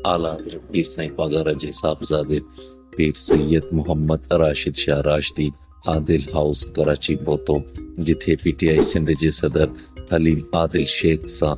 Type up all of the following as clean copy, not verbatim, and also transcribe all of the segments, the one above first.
اعلیٰ حضرت پیر سائیں پاگا رجی صاحبزادے پیر سید محمد راشد شاہ راشدی عادل ہاؤس کراچی بوتو جتھے پی ٹی آئی سندھ جے صدر حلیم عادل شیخ سان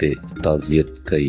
تے تعزیت کئی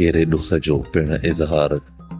گہرے ڏک جو پڻ اظہار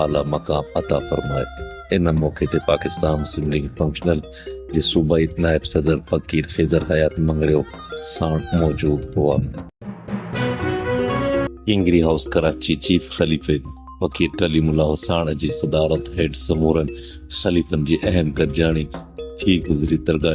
اعلیٰ مقام عطا فرمائے۔ ان موقع تے پاکستان مسلم لیگ فنکشنل جے صوبائی نائب صدر فقیر خضر حیات منگریو سان موجود ہوا۔ کنگری ہاؤس کراچی چیف خلیفہ فقیر کلیم اللہ ساڻ جی صدارت ہیڈ سمورن خلیفن جی اہم گڏجاڻي تھی گزری درگاہ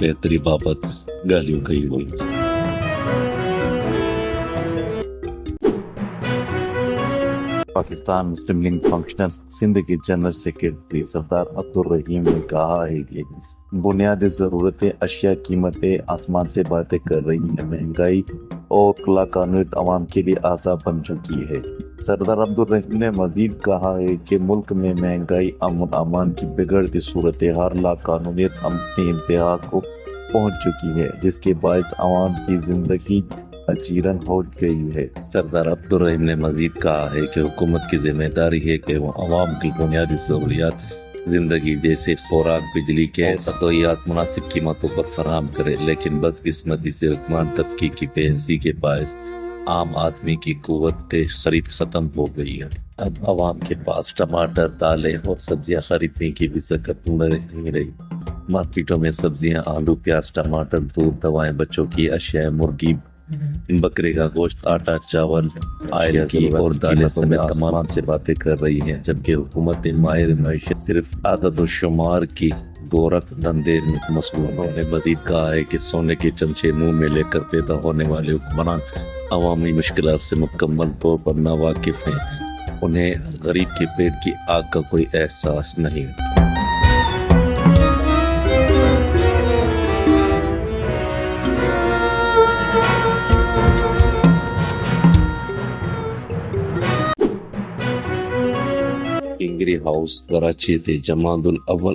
بہتری بابت ڳالهيون ڪيون ويون۔ پاکستان مسلم لیگ فنکشنل سندھ کے جنرل سیکرٹری سردار عبدالرحیم نے کہا ہے کہ بنیادی ضرورتیں اشیاء قیمتیں آسمان سے باتیں کر رہی ہیں، مہنگائی اور خلا قانونیت عوام کے لیے عذاب بن چکی ہے۔ سردار عبدالرحیم نے مزید کہا ہے کہ ملک میں مہنگائی، امن امان کی بگڑتی صورتحال لا قانونیت اپنی انتہا کو پہنچ چکی ہے، جس کے باعث عوام کی زندگی اجیرن ہو گئی ہے۔ سردار عبدالرحیم نے مزید کہا ہے کہ حکومت کی ذمہ داری ہے کہ وہ عوام کی بنیادی ضروریات زندگی جیسے خوراک، بجلی، گیس، ادویات مناسب قیمتوں پر فراہم کرے، لیکن بدقسمتی سے حکمران طبقے کی بے حسی کے باعث عام آدمی کی قوت خرید ختم ہو گئی ہے۔ اب عوام کے پاس ٹماٹر، دالیں اور سبزیاں خریدنے کی بھی سکت نہیں رہی۔ مارکیٹوں میں سبزیاں، آلو، پیاز، ٹماٹر، دودھ، دوائیں، بچوں کی اشیاء، مرغی، بکرے کا گوشت، آٹا، چاول، آئل کی اور دالیں سمیت تمام سے باتیں کر رہی ہیں، جبکہ حکومت ماہر معیشت صرف عدد و شمار کی گورکھ دھندے میں مصروف ہے۔ انہوں نے مزید کہا ہے کہ سونے کے چمچے منہ میں لے کر پیدا ہونے والے حکمران عوامی مشکلات سے مکمل طور پر ناواقف ہیں، انہیں غریب کے پیٹ کی آگ کا کوئی احساس نہیں۔ کنگری ہاؤس کراچی تے جماعت الاول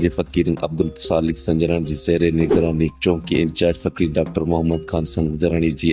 جے فقیر عبدالصالح سنجرانی جی زیر نگرانی چوکی انچارج فقیر ڈاکٹر محمد خان سنجرانی جی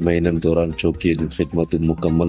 مہینن دوران چوکی جی خدمت مکمل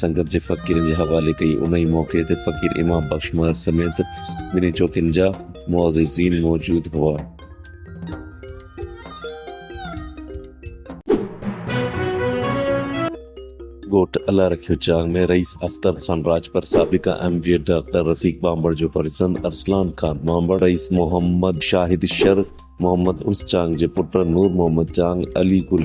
سنگت جے فقیرن جے حوالے کئی۔ انہی موقع تے فقیر امام بخش مہر سمیت ٻنهي چوکن جا معززین موجود ہوا۔ گوٹ اللہ رکھیو چانگ میں رئیس اختر خان راجپر سابقہ ایم وی ڈاکٹر رفیق بامبڑ جو فرزند ارسلان خان بامبڑ، رئیس محمد شاہد شر محمد اس چانگ جے پٹر نور محمد چانگ، علی گل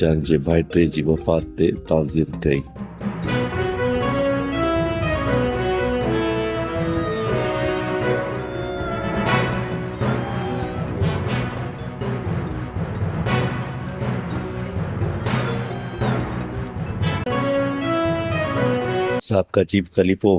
چانگ جے بھائٹے جی وفات تے تعزیت کئی۔ سابقہ چیف خلیفہ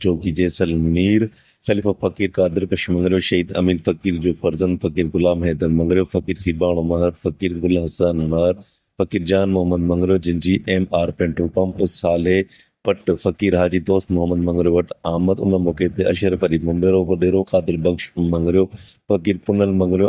چوکی جیسلمیر خلیفہ فقیر قادر کش منگریو، شہید امین فقیر جو فرزند فقیر غلام حیدر منگریو، فقیر سیباڻو مہر، فقیر گل حسن مہر، فقیر جان محمد منگریو جن جی MR پینٹرول پمپ سالے پٹ، فقیر حاجی دوست محمد منگریو وٹ آمد۔ ان موقع تے اشرف علی ممبیرو وڈیرو، قادر بخش منگریو، فقیر پنل منگریو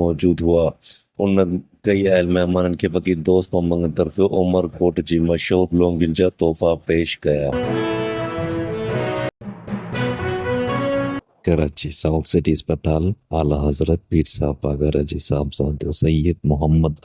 موجود ہوا۔ ان کئی اہل مہمانن کے فقیر دوست محمد طرف عمر کوٹ جی مشہور لونگن جا تحفہ پیش کیا۔ کراچی ساؤتھ سٹی اسپتال اعلیٰ حضرت پیر صاحب پاگا رجی صاحبزادے سید محمد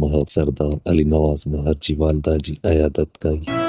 مہر، سردار علی نواز مہر جی والدہ جی عیادت کئی۔